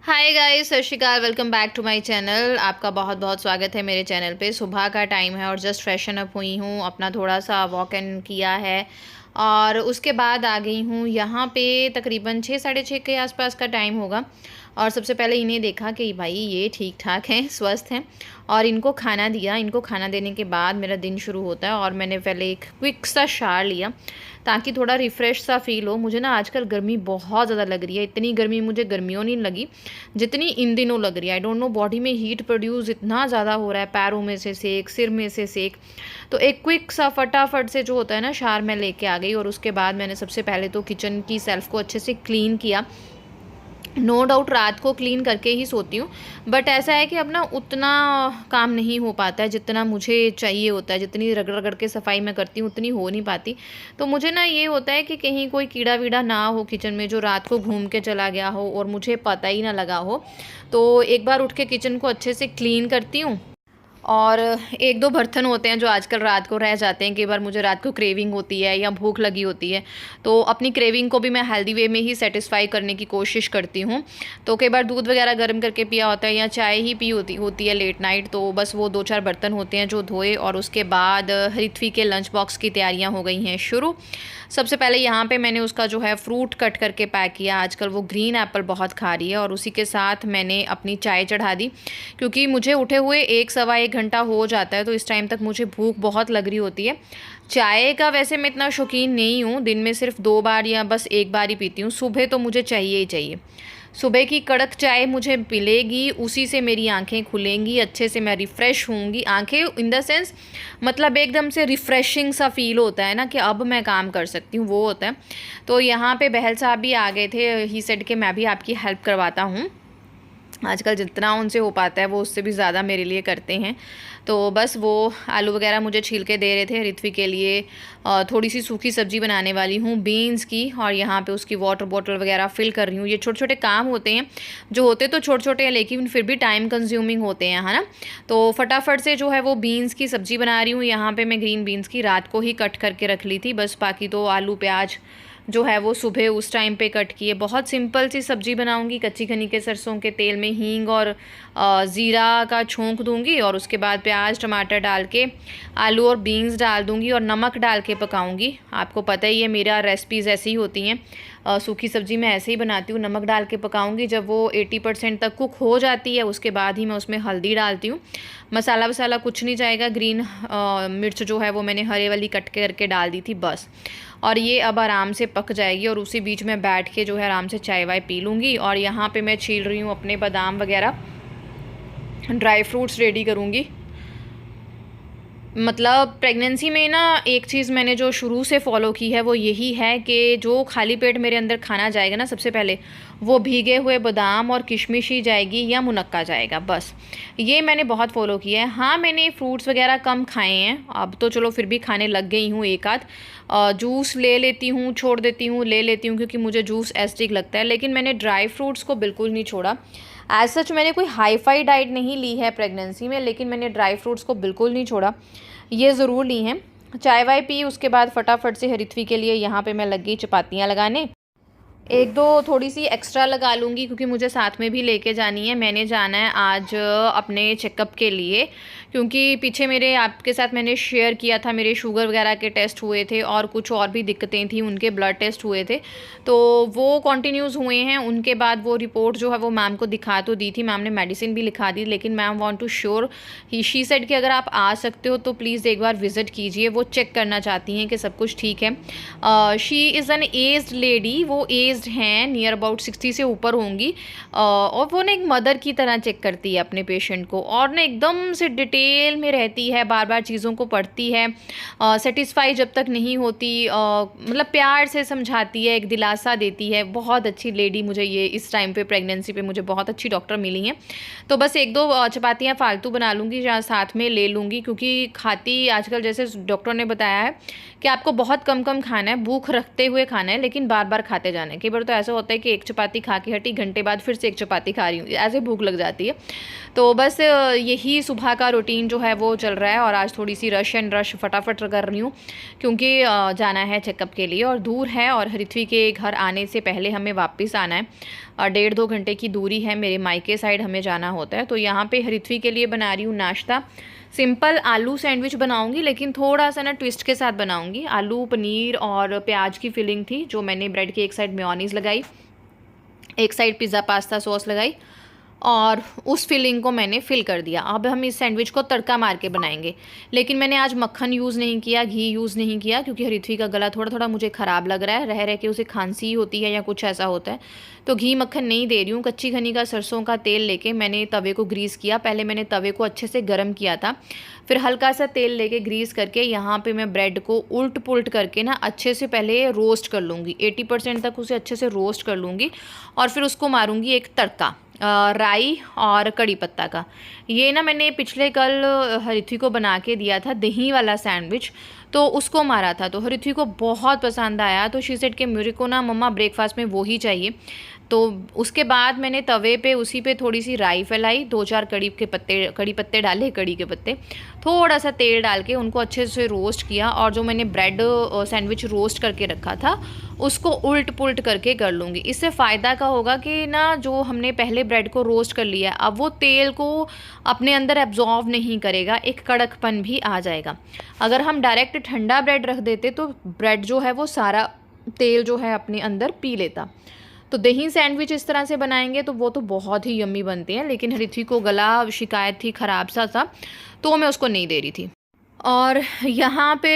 Hi guys, सत श्री अकाल। Welcome back to my channel. आपका बहुत बहुत स्वागत है मेरे चैनल पे। सुबह का टाइम है और जस्ट फ्रेशन अप हुई हूँ, अपना थोड़ा सा वॉक इन किया है और उसके बाद आ गई हूँ यहाँ पे। तकरीबन 6 साढ़े 6 के आसपास का टाइम होगा और सबसे पहले इन्हें देखा कि भाई ये ठीक ठाक हैं, स्वस्थ हैं और इनको खाना दिया। इनको खाना देने के बाद मेरा दिन शुरू होता है और मैंने पहले एक क्विक सा शावर लिया ताकि थोड़ा रिफ़्रेश सा फ़ील हो। मुझे ना आजकल गर्मी बहुत ज़्यादा लग रही है। इतनी गर्मी मुझे गर्मियों नहीं लगी जितनी इन दिनों लग रही है। आई डोंट नो, बॉडी में हीट प्रोड्यूस इतना ज़्यादा हो रहा है, पैरों में से सेक, सिर में से सेक। तो एक क्विक सा फटाफट से जो होता है ना शावर मैं लेके आ गई और उसके बाद मैंने सबसे पहले तो किचन की सेल्फ़ को अच्छे से क्लीन किया। नो डाउट रात को क्लीन करके ही सोती हूँ, बट ऐसा है कि अब ना उतना काम नहीं हो पाता है जितना मुझे चाहिए होता है। जितनी रगड़ रगड़ के सफाई मैं करती हूँ उतनी हो नहीं पाती। तो मुझे ना ये होता है कि कहीं कोई कीड़ा वीड़ा ना हो किचन में जो रात को घूम के चला गया हो और मुझे पता ही ना लगा हो। तो एक बार उठ के किचन को अच्छे से क्लीन करती हूँ और एक दो बर्तन होते हैं जो आजकल रात को रह जाते हैं। कई बार मुझे रात को क्रेविंग होती है या भूख लगी होती है, तो अपनी क्रेविंग को भी मैं हेल्दी वे में ही सेटिस्फाई करने की कोशिश करती हूँ। तो कई बार दूध वगैरह गर्म करके पिया होता है या चाय ही पी होती है लेट नाइट, तो बस वो 2-4 बर्तन होते हैं जो धोए। और उसके बाद ऋत्वी के लंच बॉक्स की तैयारियाँ हो गई हैं शुरू। सबसे पहले यहाँ पे मैंने उसका जो है फ्रूट कट करके पैक किया। आजकल वो ग्रीन एप्पल बहुत खा रही है और उसी के साथ मैंने अपनी चाय चढ़ा दी, क्योंकि मुझे उठे हुए 1 सवा 1 घंटा हो जाता है, तो इस टाइम तक मुझे भूख बहुत लग रही होती है। चाय का वैसे मैं इतना शौकीन नहीं हूँ, दिन में सिर्फ 2 बार या बस 1 बार ही पीती हूँ। सुबह तो मुझे चाहिए ही चाहिए। सुबह की कड़क चाय मुझे मिलेगी, उसी से मेरी आंखें खुलेंगी, अच्छे से मैं रिफ़्रेश होंगी। आंखें इन द सेंस मतलब एकदम से रिफ़्रेशिंग सा फ़ील होता है ना कि अब मैं काम कर सकती हूँ, वो होता है। तो यहाँ पे बहल साहब भी आ गए थे। ही सेड के मैं भी आपकी हेल्प करवाता हूँ। आजकल जितना उनसे हो पाता है वो उससे भी ज़्यादा मेरे लिए करते हैं। तो बस वो आलू वगैरह मुझे छील के दे रहे थे ऋत्वी के लिए। थोड़ी सी सूखी सब्ज़ी बनाने वाली हूँ बीन्स की, और यहाँ पे उसकी वाटर बॉटल वगैरह फ़िल कर रही हूँ। ये छोटे छोटे काम होते हैं, जो होते तो छोटे छोटे हैं लेकिन फिर भी टाइम कंज्यूमिंग होते हैं, है ना। तो फटाफट से जो है वो बीन्स की सब्ज़ी बना रही हूँ। यहाँ पर मैं ग्रीन बीन्स की रात को ही कट करके रख ली थी, बस बाकी तो आलू प्याज जो है वो सुबह उस टाइम पे कट किए। बहुत सिंपल सी सब्ज़ी बनाऊंगी, कच्ची घनी के सरसों के तेल में हींग और ज़ीरा का छोंक दूंगी और उसके बाद प्याज टमाटर डाल के आलू और बीन्स डाल दूंगी और नमक डाल के पकाऊंगी। आपको पता ही है मेरा रेसिपीज़ ऐसी ही होती हैं। सूखी सब्ज़ी मैं ऐसे ही बनाती हूँ, नमक डाल के पकाऊंगी। जब वो 80% तक कुक हो जाती है उसके बाद ही मैं उसमें हल्दी डालती हूँ। मसाला वसाला कुछ नहीं जाएगा। ग्रीन मिर्च जो है वो मैंने हरे वाली कट करके डाल दी थी बस। और ये अब आराम से पक जाएगी और उसी बीच में बैठ के जो है आराम से चाय वाय पी लूँगी। और यहाँ पे मैं छील रही हूँ अपने बादाम वगैरह, ड्राई फ्रूट्स रेडी करूँगी। मतलब प्रेगनेंसी में ना एक चीज़ मैंने जो शुरू से फॉलो की है वो यही है कि जो खाली पेट मेरे अंदर खाना जाएगा ना, सबसे पहले वो भीगे हुए बादाम और किशमिश ही जाएगी या मुनक्का जाएगा। बस ये मैंने बहुत फॉलो किया है। हाँ, मैंने फ्रूट्स वगैरह कम खाए हैं, अब तो चलो फिर भी खाने लग गई हूँ। एक आध जूस ले लेती हूँ, छोड़ देती हूँ, ले लेती हूँ, क्योंकि मुझे जूस एसिडिक लगता है। लेकिन मैंने ड्राई फ्रूट्स को बिल्कुल नहीं छोड़ा। एज सच मैंने कोई हाई फाई डाइट नहीं ली है प्रेगनेंसी में, लेकिन मैंने ड्राई फ्रूट्स को बिल्कुल नहीं छोड़ा, ये ज़रूर ली हैं। चाय वाय पी, उसके बाद फटाफट से ऋत्वी के लिए यहाँ पे मैं लग गई चपातियाँ लगाने। एक दो थोड़ी सी एक्स्ट्रा लगा लूँगी क्योंकि मुझे साथ में भी लेके जानी है। मैंने जाना है आज अपने चेकअप के लिए, क्योंकि पीछे मेरे आपके साथ मैंने शेयर किया था मेरे शुगर वगैरह के टेस्ट हुए थे और कुछ और भी दिक्कतें थी, उनके ब्लड टेस्ट हुए थे, तो वो कंटिन्यूज़ हुए हैं। उनके बाद वो रिपोर्ट जो है वो मैम को दिखा तो दी थी, मैम ने मेडिसिन भी लिखा दी, लेकिन ma'am want to sure she said कि अगर आप आ सकते हो तो प्लीज़ एक बार विज़िट कीजिए। वो चेक करना चाहती हैं कि सब कुछ ठीक है। She is an aged lady, वो एज्ड हैं, नियर अबाउट 60 से ऊपर होंगी। और वो ना एक मदर की तरह चेक करती है अपने पेशेंट को और ना एकदम से डिटेल में रहती है, बार बार चीज़ों को पढ़ती है, सेटिस्फाई जब तक नहीं होती मतलब प्यार से समझाती है, एक दिलासा देती है। बहुत अच्छी लेडी मुझे ये इस टाइम पे प्रेगनेंसी पे मुझे बहुत अच्छी डॉक्टर मिली हैं। तो बस एक दो चपातियाँ फालतू बना लूँगी या साथ में ले लूँगी, क्योंकि खाती आजकल जैसे डॉक्टर ने बताया है कि आपको बहुत कम कम खाना है, भूख रखते हुए खाना है, लेकिन बार बार खाते जाना है। बाकी बार तो ऐसा होता है कि एक चपाती खा के हटी, घंटे बाद फिर से एक चपाती खा रही हूँ, ऐसे भूख लग जाती है। तो बस यही सुबह का रूटीन जो है वो चल रहा है। और आज थोड़ी सी रश एंड रश फटाफट कर रही हूँ क्योंकि जाना है चेकअप के लिए और दूर है, और हृथ्वी के घर आने से पहले हमें वापस आना है। 1.5-2 घंटे की दूरी है, मेरे मायके साइड हमें जाना होता है। तो यहाँ पे हृथ्वी के लिए बना रही हूँ नाश्ता। सिंपल आलू सैंडविच बनाऊंगी, लेकिन थोड़ा सा ना ट्विस्ट के साथ बनाऊंगी। आलू पनीर और प्याज की फिलिंग थी, जो मैंने ब्रेड की एक साइड मेयोनीज़ लगाई, एक साइड पिज़्ज़ा पास्ता सॉस लगाई और उस फिलिंग को मैंने फिल कर दिया। अब हम इस सैंडविच को तड़का मार के बनाएंगे, लेकिन मैंने आज मक्खन यूज़ नहीं किया, घी यूज़ नहीं किया, क्योंकि हृथ्वी का गला थोड़ा थोड़ा मुझे ख़राब लग रहा है, रह रह के उसे खांसी होती है या कुछ ऐसा होता है। तो घी मक्खन नहीं दे रही हूँ। कच्ची घनी का सरसों का तेल लेके मैंने तवे को ग्रीस किया। पहले मैंने तवे को अच्छे से गर्म किया था, फिर हल्का सा तेल लेके ग्रीस करके यहाँ पे मैं ब्रेड को उल्ट पुल्ट करके ना अच्छे से पहले रोस्ट कर लूँगी। 80% तक उसे अच्छे से रोस्ट कर लूँगी और फिर उसको मारूँगी एक तड़का राई और कड़ी पत्ता का। ये ना मैंने पिछले कल हृथ्वी को बना के दिया था दही वाला सैंडविच, तो उसको मारा था, तो हृथ्वी को बहुत पसंद आया। तो शी सेड के मेरे को ना मम्मा ब्रेकफास्ट में वो ही चाहिए। तो उसके बाद मैंने तवे पे उसी पे थोड़ी सी राई फैलाई, 2-4 कड़ी पत्ते डाले, कड़ी के पत्ते, थोड़ा सा तेल डाल के उनको अच्छे से रोस्ट किया। और जो मैंने ब्रेड सैंडविच रोस्ट करके रखा था उसको उल्ट पुल्ट करके कर लूँगी। इससे फ़ायदा क्या होगा कि ना जो हमने पहले ब्रेड को रोस्ट कर लिया अब वो तेल को अपने अंदर एब्जॉर्व नहीं करेगा, एक कड़कपन भी आ जाएगा। अगर हम डायरेक्ट ठंडा ब्रेड रख देते तो ब्रेड जो है वो सारा तेल जो है अपने अंदर पी लेता। तो दही सैंडविच इस तरह से बनाएंगे तो वो तो बहुत ही यम्मी बनते हैं, लेकिन हृथ्वी को गला शिकायत थी ख़राब सा तो मैं उसको नहीं दे रही थी। और यहाँ पे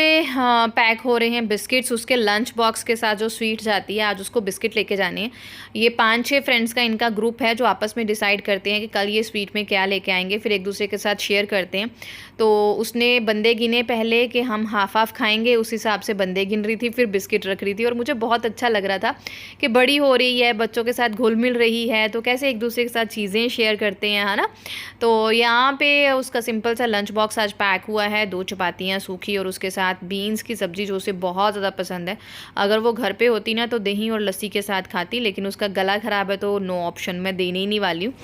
पैक हो रहे हैं बिस्किट्स, उसके लंच बॉक्स के साथ जो स्वीट जाती है, आज उसको बिस्किट लेके जाने हैं। ये 5-6 फ्रेंड्स का इनका ग्रुप है जो आपस में डिसाइड करते हैं कि कल ये स्वीट में क्या लेके आएंगे, फिर एक दूसरे के साथ शेयर करते हैं। तो उसने बंदे गिने पहले कि हम हाफ हाफ खाएंगे, उस हिसाब से बंदे गिन रही थी, फिर बिस्किट रख रही थी। और मुझे बहुत अच्छा लग रहा था कि बड़ी हो रही है, बच्चों के साथ घुल मिल रही है, तो कैसे एक दूसरे के साथ चीज़ें शेयर करते हैं, है ना। तो यहाँ पे उसका सिंपल सा लंच बॉक्स आज पैक हुआ है, 2 चपातियाँ सूखी और उसके साथ बीन्स की सब्ज़ी जो उसे बहुत ज़्यादा पसंद है। अगर वो घर पे होती ना तो दही और लस्सी के साथ खाती, लेकिन उसका गला ख़राब है तो नो ऑप्शन, मैं देने ही नहीं वाली हूँ।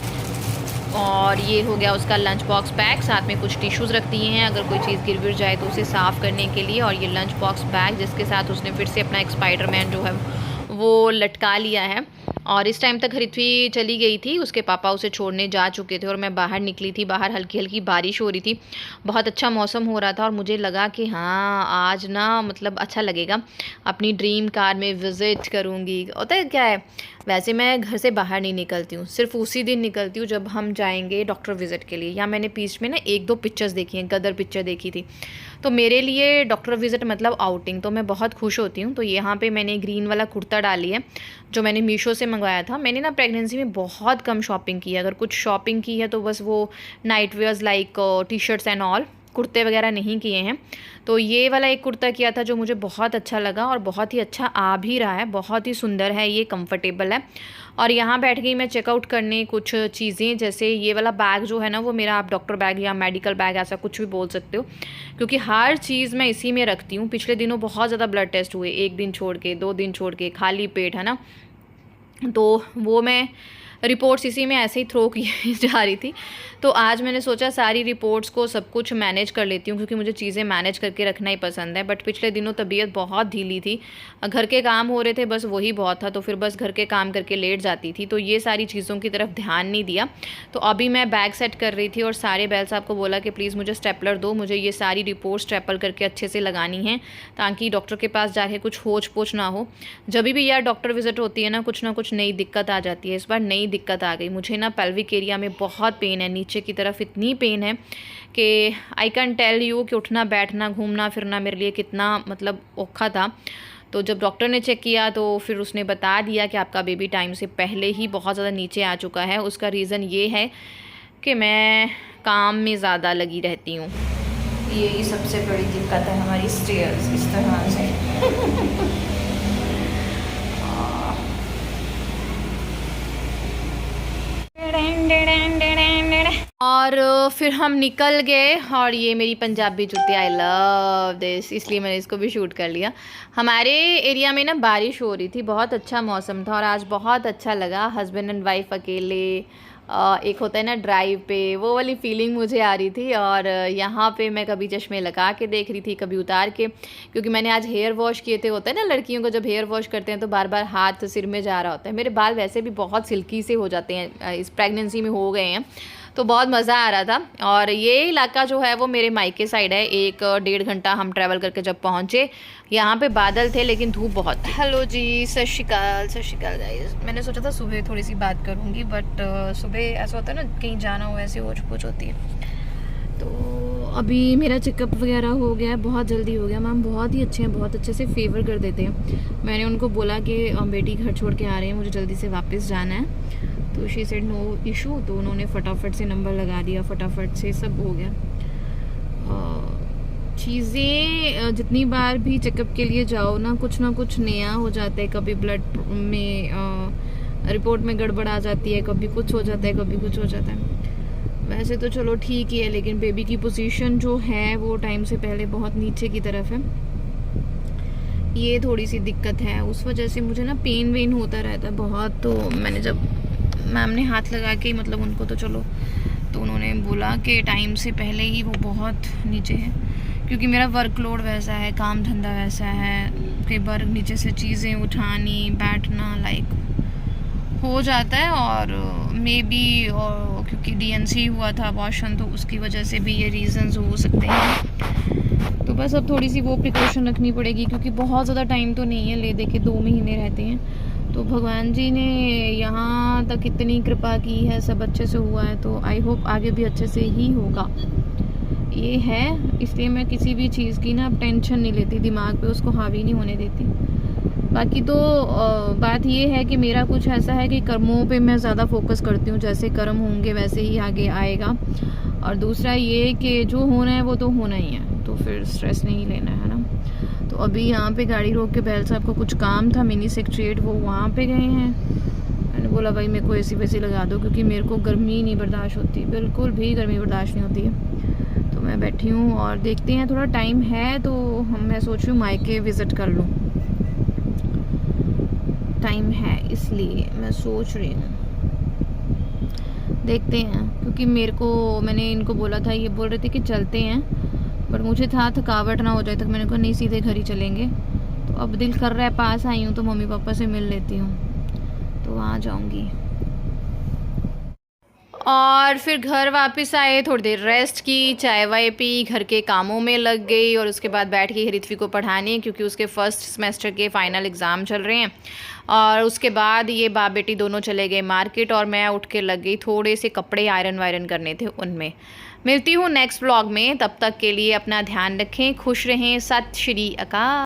और ये हो गया उसका लंच बॉक्स पैक, साथ में कुछ टिश्यूज़ रख दिए हैं अगर कोई चीज़ गिर जाए तो उसे साफ़ करने के लिए। और ये लंच बॉक्स बैग जिसके साथ उसने फिर से अपना एक स्पाइडरमैन जो है वो लटका लिया है। और इस टाइम तक हृथ्वी चली गई थी, उसके पापा उसे छोड़ने जा चुके थे और मैं बाहर निकली थी। बाहर हल्की हल्की बारिश हो रही थी, बहुत अच्छा मौसम हो रहा था और मुझे लगा कि हाँ आज ना मतलब अच्छा लगेगा, अपनी ड्रीम कार में विज़िट करूँगी। होता है क्या है, वैसे मैं घर से बाहर नहीं निकलती हूँ, सिर्फ उसी दिन निकलती हूँ जब हम जाएंगे डॉक्टर विज़िट के लिए। या मैंने बीच में ना 1-2 पिक्चर्स देखी हैं, गदर पिक्चर देखी थी, तो मेरे लिए डॉक्टर विज़िट मतलब आउटिंग, तो मैं बहुत खुश होती हूँ। तो यहाँ पे मैंने ग्रीन वाला कुर्ता डाली है जो मैंने मीशो से मंगवाया था। मैंने ना प्रेगनेंसी में बहुत कम शॉपिंग की है, अगर कुछ शॉपिंग की है तो बस वो night wears like T shirts and all, कुर्ते वगैरह नहीं किए हैं। तो ये वाला एक कुर्ता किया था जो मुझे बहुत अच्छा लगा और बहुत ही अच्छा आ भी रहा है, बहुत ही सुंदर है, ये कंफर्टेबल है। और यहाँ बैठ गई मैं चेकआउट करने कुछ चीज़ें, जैसे ये वाला बैग जो है ना वो मेरा, आप डॉक्टर बैग या मेडिकल बैग ऐसा कुछ भी बोल सकते हो, क्योंकि हर चीज़ मैं इसी में रखती हूँ। पिछले दिनों बहुत ज़्यादा ब्लड टेस्ट हुए, 1 दिन छोड़ के, 2 दिन छोड़ के, खाली पेट, है ना। तो वो मैं रिपोर्ट्स इसी में ऐसे ही थ्रो की जा रही थी। तो आज मैंने सोचा सारी रिपोर्ट्स को सब कुछ मैनेज कर लेती हूँ, क्योंकि मुझे चीज़ें मैनेज करके रखना ही पसंद है। बट पिछले दिनों तबीयत बहुत ढीली थी, घर के काम हो रहे थे, बस वही बहुत था, तो फिर बस घर के काम करके लेट जाती थी, तो ये सारी चीज़ों की तरफ ध्यान नहीं दिया। तो अभी मैं बैग सेट कर रही थी और सारे बैल साहब को बोला कि प्लीज़ मुझे स्टेपलर दो, मुझे ये सारी रिपोर्ट्स स्टेपल करके अच्छे से लगानी है, ताकि डॉक्टर के पास जाके कुछ होच पोच ना हो। जब भी यार डॉक्टर विजिट होती है ना, कुछ ना कुछ नई दिक्कत आ जाती है। इस बार नई दिक्कत आ गई मुझे ना, पेल्विक एरिया में बहुत पेन है, नीचे की तरफ इतनी पेन है कि आई कैन टेल यू कि उठना बैठना घूमना फिरना मेरे लिए कितना मतलब औखा था। तो जब डॉक्टर ने चेक किया तो फिर उसने बता दिया कि आपका बेबी टाइम से पहले ही बहुत ज़्यादा नीचे आ चुका है। उसका रीज़न ये है कि मैं काम में ज़्यादा लगी रहती हूँ, यही सबसे बड़ी दिक्कत है हमारी, स्टेयर्स इस तरह से। और और फिर हम निकल गए। और ये मेरी पंजाबी जुत्ती, आई लव दिस, इसलिए मैंने इसको भी शूट कर लिया। हमारे एरिया में ना बारिश हो रही थी, बहुत अच्छा मौसम था और आज बहुत अच्छा लगा। हस्बैंड एंड वाइफ अकेले, एक होता है ना ड्राइव पे, वो वाली फीलिंग मुझे आ रही थी। और यहाँ पे मैं कभी चश्मे लगा के देख रही थी, कभी उतार के, क्योंकि मैंने आज हेयर वॉश किए थे। होता है ना लड़कियों को जब हेयर वॉश करते हैं तो बार बार हाथ सिर में जा रहा होता है। मेरे बाल वैसे भी बहुत सिल्की से हो जाते हैं, इस प्रेगनेंसी में हो गए हैं, तो बहुत मज़ा आ रहा था। और ये इलाका जो है वो मेरे मायके साइड है। 1-1.5 घंटा हम ट्रैवल करके जब पहुँचे, यहाँ पे बादल थे लेकिन धूप बहुत थी। हेलो जी, सत श्री अकाल गाइस। मैंने सोचा था सुबह थोड़ी सी बात करूँगी, बट सुबह ऐसा होता है ना, कहीं जाना हो ऐसे होच पोच होती है। तो अभी मेरा चेकअप वगैरह हो गया है, बहुत जल्दी हो गया। मैम बहुत ही अच्छे हैं, बहुत अच्छे से फेवर कर देते हैं। मैंने उनको बोला कि बेटी घर छोड़ के आ रहे हैं, मुझे जल्दी से वापस जाना है। तो शी सेड नो इशू, तो उन्होंने फटाफट से नंबर लगा दिया, फटाफट से सब हो गया। चीज़ें जितनी बार भी चेकअप के लिए जाओ ना कुछ नया हो जाता है। कभी ब्लड में रिपोर्ट में गड़बड़ आ जाती है, कभी कुछ हो जाता है, कभी कुछ हो जाता है। वैसे तो चलो ठीक ही है, लेकिन बेबी की पोजीशन जो है वो टाइम से पहले बहुत नीचे की तरफ है, ये थोड़ी सी दिक्कत है। उस वजह से मुझे ना पेन वेन होता रहता है बहुत। तो मैंने जब मैम ने हाथ लगा के मतलब उनको, तो चलो, तो उन्होंने बोला कि टाइम से पहले ही वो बहुत नीचे है, क्योंकि मेरा वर्कलोड वैसा है, काम धंधा वैसा है, कई बार नीचे से चीज़ें उठानी, बैठना लाइक हो जाता है। और मे बी और क्योंकि डीएनसी हुआ था अबॉर्शन, तो उसकी वजह से भी ये रीज़न्स हो सकते हैं। तो बस अब थोड़ी सी वो प्रिकॉशन रखनी पड़ेगी, क्योंकि बहुत ज़्यादा टाइम तो नहीं है, ले दे के 2 महीने रहते हैं। तो भगवान जी ने यहाँ तक इतनी कृपा की है, सब अच्छे से हुआ है, तो आई होप आगे भी अच्छे से ही होगा। ये है, इसलिए मैं किसी भी चीज़ की ना अब टेंशन नहीं लेती, दिमाग पे उसको हावी नहीं होने देती। बाकी तो बात ये है कि मेरा कुछ ऐसा है कि कर्मों पे मैं ज़्यादा फोकस करती हूँ, जैसे कर्म होंगे वैसे ही आगे आएगा। और दूसरा ये कि जो होना है वो तो होना ही है, तो फिर स्ट्रेस नहीं लेना है ना। तो अभी यहाँ पे गाड़ी रोक के बहल साहब को कुछ काम था, मिनी सेक्रेटरीट, वो वहाँ पे गए हैं। मैंने बोला भाई मेरे को एसी वैसी लगा दो, क्योंकि मेरे को गर्मी नहीं बर्दाश्त होती, बिल्कुल भी गर्मी बर्दाश्त नहीं होती है। तो मैं बैठी हूँ और देखते हैं, थोड़ा टाइम है तो मैं सोच रही हूँ मायके विज़िट कर लूँ, टाइम है इसलिए मैं सोच रही हूँ, देखते हैं। क्योंकि मैंने इनको बोला था, ये बोल रहे थे कि चलते हैं, बट मुझे था थकावट ना हो जाए, तक मैंने कहा नहीं सीधे घर ही चलेंगे। तो अब दिल कर रहा है, पास आई हूँ तो मम्मी पापा से मिल लेती हूँ, तो आ जाऊँगी। और फिर घर वापस आए, थोड़ी देर रेस्ट की, चाय वाय पी, घर के कामों में लग गई, और उसके बाद बैठ गई ऋत्वी को पढ़ाने, क्योंकि उसके फर्स्ट सेमेस्टर के फाइनल एग्ज़ाम चल रहे हैं। और उसके बाद ये बाप बेटी दोनों चले गए मार्केट, और मैं उठ के लग गई, थोड़े से कपड़े आयरन वायरन करने थे उनमें। मिलती हूँ नेक्स्ट व्लॉग में, तब तक के लिए अपना ध्यान रखें, खुश रहें, सत श्री अकाल।